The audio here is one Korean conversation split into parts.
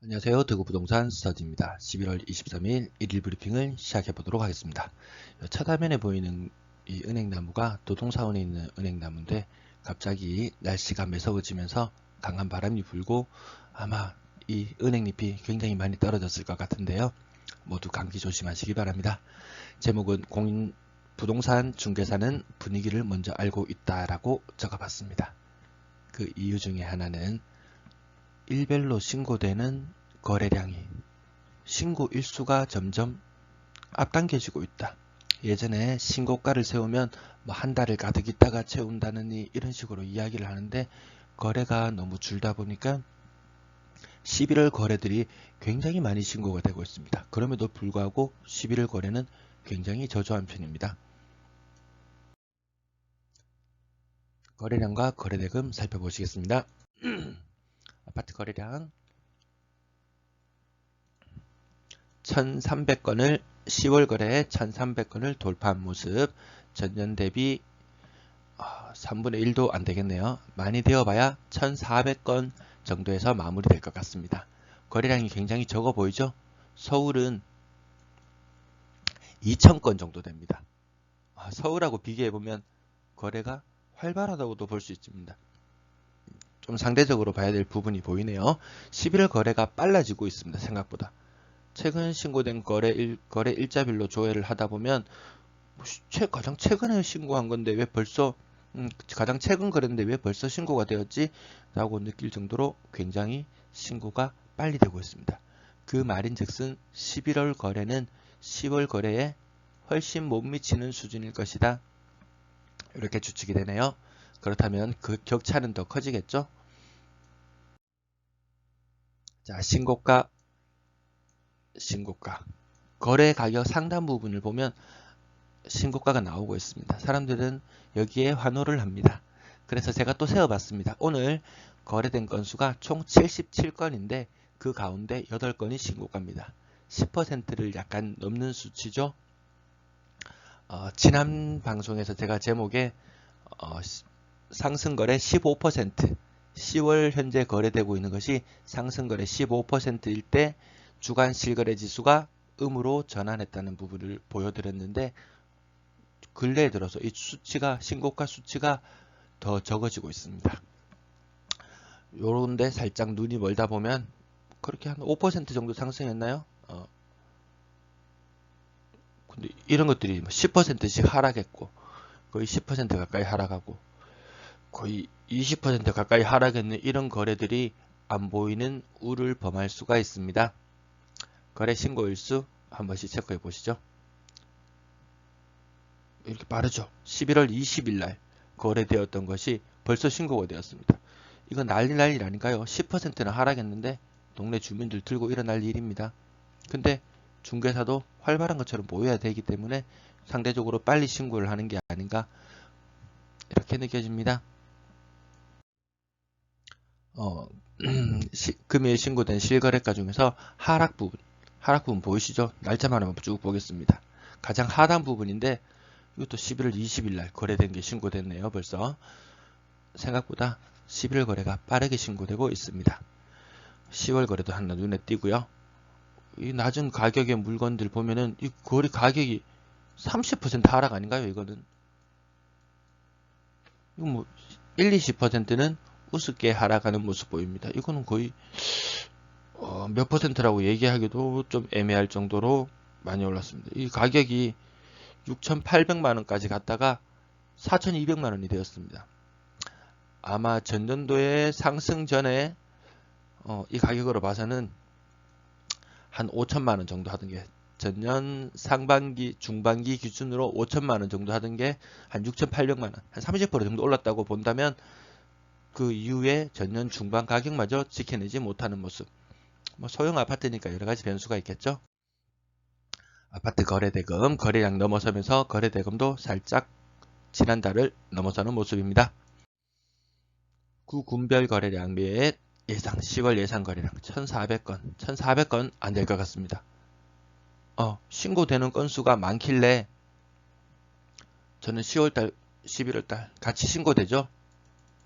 안녕하세요. 대구부동산 스터디입니다. 11월 23일 1일 브리핑을 시작해 보도록 하겠습니다. 첫 화면에 보이는 이 은행나무가 도동사원에 있는 은행나무인데 갑자기 날씨가 매서워지면서 강한 바람이 불고 아마 이 은행잎이 굉장히 많이 떨어졌을 것 같은데요. 모두 감기 조심하시기 바랍니다. 제목은 부동산 중개사는 분위기를 먼저 알고 있다라고 적어봤습니다. 그 이유 중에 하나는 일별로 신고되는 거래량이 신고 일수가 점점 앞당겨지고 있다. 예전에 신고가를 세우면 뭐 한 달을 가득 있다가 채운다느니 이런 식으로 이야기를 하는데 거래가 너무 줄다 보니까 11월 거래들이 굉장히 많이 신고가 되고 있습니다. 그럼에도 불구하고 11월 거래는 굉장히 저조한 편입니다. 거래량과 거래대금 살펴보시겠습니다. 아파트 거래량 1300건을 10월 거래에 1300건을 돌파한 모습. 전년 대비 3분의 1도 안 되겠네요. 많이 되어봐야 1400건 정도에서 마무리될 것 같습니다. 거래량이 굉장히 적어 보이죠? 서울은 2000건 정도 됩니다. 서울하고 비교해보면 거래가 활발하다고도 볼 수 있습니다. 좀 상대적으로 봐야 될 부분이 보이네요. 11월 거래가 빨라지고 있습니다. 생각보다. 최근 신고된 거래 일자별로 조회를 하다 보면 가장 최근에 신고한 건데 왜 벌써 가장 최근 거래인데 왜 벌써 신고가 되었지? 라고 느낄 정도로 굉장히 신고가 빨리 되고 있습니다. 그 말인즉슨 11월 거래는 10월 거래에 훨씬 못 미치는 수준일 것이다. 이렇게 추측이 되네요. 그렇다면 그 격차는 더 커지겠죠? 자, 신고가 거래 가격 상단 부분을 보면 신고가가 나오고 있습니다. 사람들은 여기에 환호를 합니다. 그래서 제가 또 세어봤습니다. 오늘 거래된 건수가 총 77건인데 그 가운데 8건이 신고가입니다. 10%를 약간 넘는 수치죠. 지난 방송에서 제가 제목에 상승거래 15%, 10월 현재 거래되고 있는 것이 상승거래 15%일 때 주간 실거래 지수가 음으로 전환했다는 부분을 보여드렸는데 근래에 들어서 이 수치가 신고가 수치가 더 적어지고 있습니다. 요런데 살짝 눈이 멀다 보면 그렇게 한 5% 정도 상승했나요? 근데 이런 것들이 10%씩 하락했고 거의 10% 가까이 하락하고 거의 20% 가까이 하락했는 이런 거래들이 안 보이는 우를 범할 수가 있습니다. 거래 신고일수 한 번씩 체크해 보시죠. 이렇게 빠르죠. 11월 20일 날 거래되었던 것이 벌써 신고가 되었습니다. 이건 난리 아닌가요? 10%는 하락했는데 동네 주민들 들고 일어날 일입니다. 근데 중개사도 활발한 것처럼 보여야 되기 때문에 상대적으로 빨리 신고를 하는 게 아닌가 이렇게 느껴집니다. 금일 신고된 실거래가 중에서 하락 부분 보이시죠? 날짜만 한번 쭉 보겠습니다. 가장 하단 부분인데 이것도 11월 20일 날 거래된 게 신고됐네요. 벌써 생각보다 11월 거래가 빠르게 신고되고 있습니다. 10월 거래도 하나 눈에 띄고요. 이 낮은 가격의 물건들 보면은 이 거래 가격이 30% 하락 아닌가요? 이거는 이거 뭐 1, 20%는 우습게 하락하는 모습 보입니다. 이거는 거의 몇 퍼센트라고 얘기하기도 좀 애매할 정도로 많이 올랐습니다. 이 가격이 6,800만원까지 갔다가 4,200만원이 되었습니다. 아마 전년도에 상승 전에 이 가격으로 봐서는 한 5천만원 정도 하던 게 전년 상반기 중반기 기준으로 5천만원 정도 하던 게 한 6,800만원 한 30% 정도 올랐다고 본다면 그 이후에 전년 중반 가격마저 지켜내지 못하는 모습. 뭐 소형 아파트니까 여러가지 변수가 있겠죠. 아파트 거래대금 거래량 넘어서면서 거래대금도 살짝 지난달을 넘어서는 모습입니다. 구 군별 거래량 및 예상 10월 예상 거래량 1,400건 안 될 것 같습니다. 신고되는 건수가 많길래 저는 10월달 11월달 같이 신고되죠.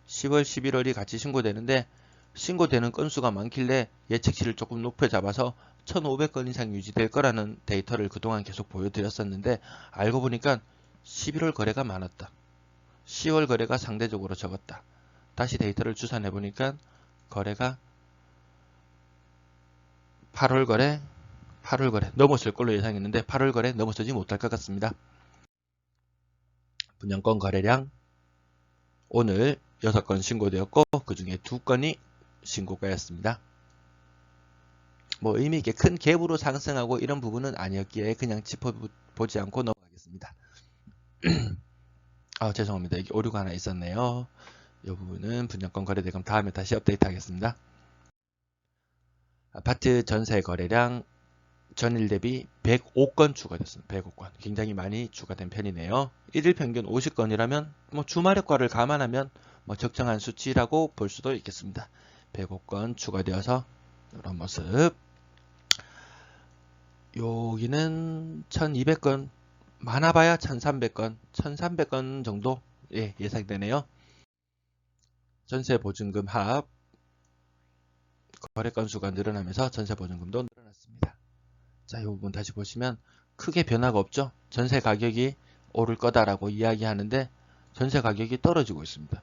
10월 11월이 같이 신고되는데 신고되는 건수가 많길래 예측치를 조금 높여 잡아서 1,500건 이상 유지될 거라는 데이터를 그동안 계속 보여드렸었는데 알고 보니까 11월 거래가 많았다. 10월 거래가 상대적으로 적었다. 다시 데이터를 추산해 보니까 거래가 8월 거래 넘었을 걸로 예상했는데 8월 거래 넘어서지 못할 것 같습니다. 분양권 거래량 오늘 6건 신고되었고 그 중에 2건이 신고가였습니다. 뭐 의미있게 큰 갭으로 상승하고 이런 부분은 아니었기에 그냥 짚어보지 않고 넘어가겠습니다. 죄송합니다. 여기 오류가 하나 있었네요. 이 부분은 분양권 거래대금 다음에 다시 업데이트 하겠습니다. 아파트 전세 거래량 전일 대비 105건 추가됐습니다. 105건. 굉장히 많이 추가된 편이네요. 1일 평균 50건이라면 뭐 주말효과를 감안하면 뭐 적정한 수치라고 볼 수도 있겠습니다. 105건 추가되어서 이런 모습. 여기는 1200건, 많아봐야 1300건, 1300건 정도 예상되네요. 전세보증금 합 거래 건수가 늘어나면서 전세보증금도 늘어났습니다. 자, 이 부분 다시 보시면 크게 변화가 없죠. 전세 가격이 오를 거다라고 이야기하는데 전세 가격이 떨어지고 있습니다.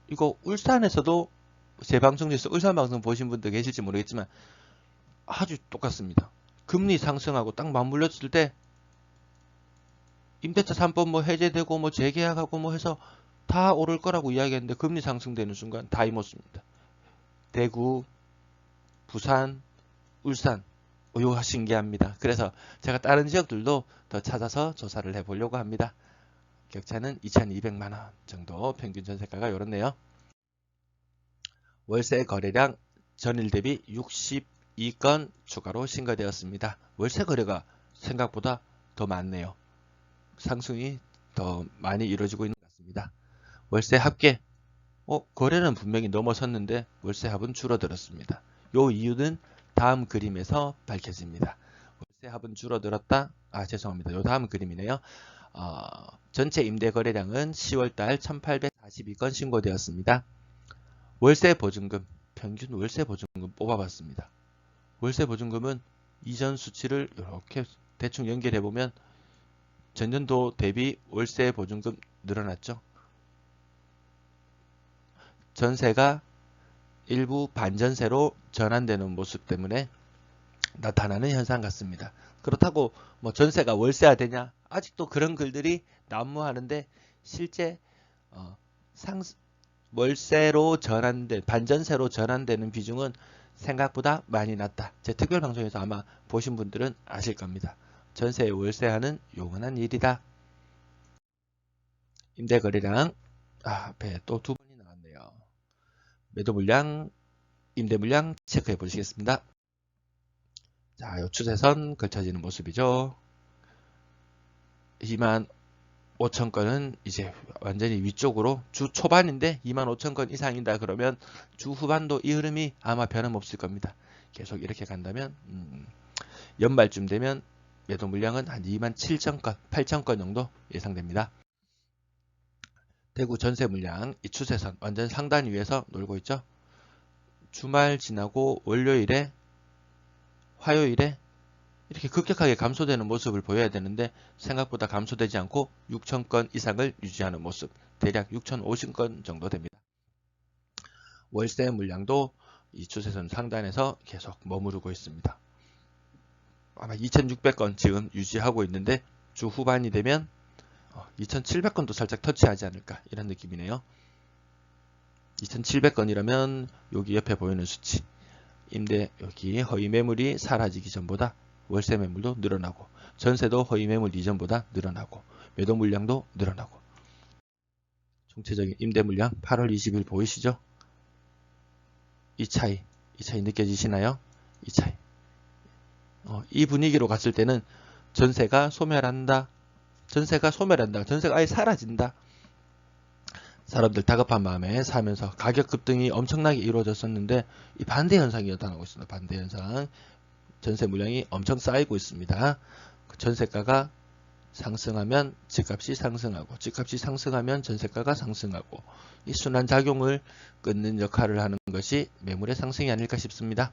이거 울산에서도 제 방송 중에서 울산 방송 보신 분들 계실지 모르겠지만 아주 똑같습니다. 금리 상승하고 딱 맞물렸을 때 임대차 3법 뭐 해제되고 뭐 재계약하고 뭐 해서 다 오를 거라고 이야기했는데 금리 상승되는 순간 다 이모습니다. 대구, 부산, 울산 이거 신기합니다. 그래서 제가 다른 지역들도 더 찾아서 조사를 해보려고 합니다. 격차는 2,200만원 정도 평균 전세가가 이렇네요. 월세 거래량 전일 대비 62건 추가로 신고되었습니다. 월세 거래가 생각보다 더 많네요. 상승이 더 많이 이루어지고 있는 것 같습니다. 월세 합계 거래는 분명히 넘어섰는데 월세 합은 줄어들었습니다. 요 이유는 다음 그림에서 밝혀집니다. 월세 합은 줄어들었다. 죄송합니다. 요 다음 그림이네요. 전체 임대 거래량은 10월달 1842건 신고되었습니다. 월세 보증금, 평균 월세 보증금 뽑아봤습니다. 월세 보증금은 이전 수치를 이렇게 대충 연결해 보면 전년도 대비 월세 보증금 늘어났죠. 전세가 일부 반전세로 전환되는 모습 때문에 나타나는 현상 같습니다. 그렇다고 뭐 전세가 월세화되냐? 아직도 그런 글들이 난무하는데 실제 월세로 전환된 반전세로 전환되는 비중은 생각보다 많이 낮다. 제 특별 방송에서 아마 보신 분들은 아실 겁니다. 전세의 월세화는 용언한 일이다. 임대 거래량 앞에 또 2번이 나왔네요. 매도 물량, 임대 물량 체크해 보시겠습니다. 자, 요 추세선 걸쳐지는 모습이죠. 25,000건은 이제 완전히 위쪽으로 주 초반인데 25,000건 이상이다 그러면 주 후반도 이 흐름이 아마 변함없을 겁니다. 계속 이렇게 간다면 연말쯤 되면 매도 물량은 한 27,000건, 8,000건 정도 예상됩니다. 대구 전세 물량 이 추세선 완전 상단 위에서 놀고 있죠. 주말 지나고 월요일에 화요일에 이렇게 급격하게 감소되는 모습을 보여야 되는데 생각보다 감소되지 않고 6,000건 이상을 유지하는 모습, 대략 6,050건 정도 됩니다. 월세 물량도 이 추세선 상단에서 계속 머무르고 있습니다. 아마 2,600건 지금 유지하고 있는데 주 후반이 되면 2,700건도 살짝 터치하지 않을까 이런 느낌이네요. 2,700건이라면 여기 옆에 보이는 수치 임대 여기 허위 매물이 사라지기 전보다 월세 매물도 늘어나고 전세도 허위 매물 이전보다 늘어나고 매도 물량도 늘어나고 총체적인 임대 물량 8월 20일 보이시죠? 이 차이 느껴지시나요? 이 차이 이 분위기로 갔을 때는 전세가 소멸한다. 전세가 아예 사라진다. 사람들 다급한 마음에 사면서 가격 급등이 엄청나게 이루어졌었는데 이 반대 현상이 나타나고 있습니다. 반대 현상. 전세 물량이 엄청 쌓이고 있습니다. 전세가가 상승하면 집값이 상승하고, 집값이 상승하면 전세가가 상승하고, 이 순환작용을 끊는 역할을 하는 것이 매물의 상승이 아닐까 싶습니다.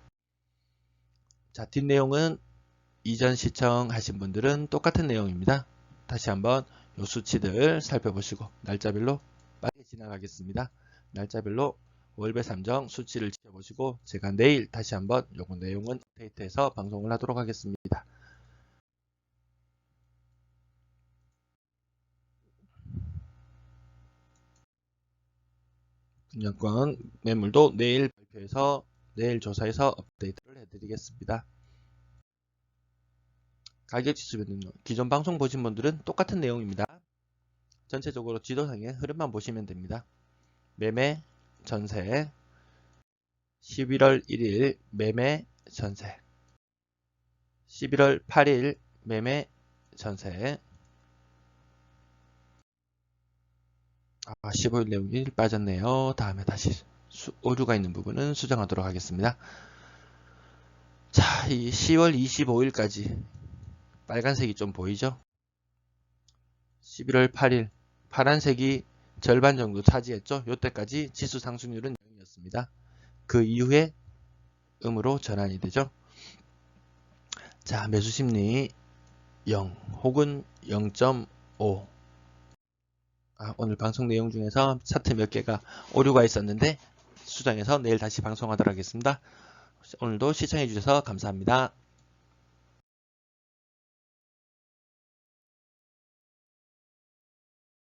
자, 뒷내용은 이전 시청하신 분들은 똑같은 내용입니다. 다시 한번 요 수치들 살펴보시고 날짜별로 빠르게 지나가겠습니다. 날짜별로 월별 삼정 수치를 지켜보시고 제가 내일 다시 한번 요거 내용은 업데이트해서 방송을 하도록 하겠습니다. 분양권 매물도 내일 발표해서 내일 조사해서 업데이트를 해드리겠습니다. 가격지수는요. 기존 방송 보신 분들은 똑같은 내용입니다. 전체적으로 지도상의 흐름만 보시면 됩니다. 매매, 전세, 11월 1일 매매, 전세, 11월 8일 매매, 전세, 15일 내용이 빠졌네요. 다음에 다시 오류가 있는 부분은 수정하도록 하겠습니다. 자, 이 10월 25일까지 빨간색이 좀 보이죠? 11월 8일 파란색이 절반 정도 차지했죠. 이때까지 지수 상승률은 0이었습니다. 그 이후에 음으로 전환이 되죠. 자, 매수 심리 0 혹은 0.5. 오늘 방송 내용 중에서 차트 몇 개가 오류가 있었는데 수정해서 내일 다시 방송하도록 하겠습니다. 오늘도 시청해 주셔서 감사합니다.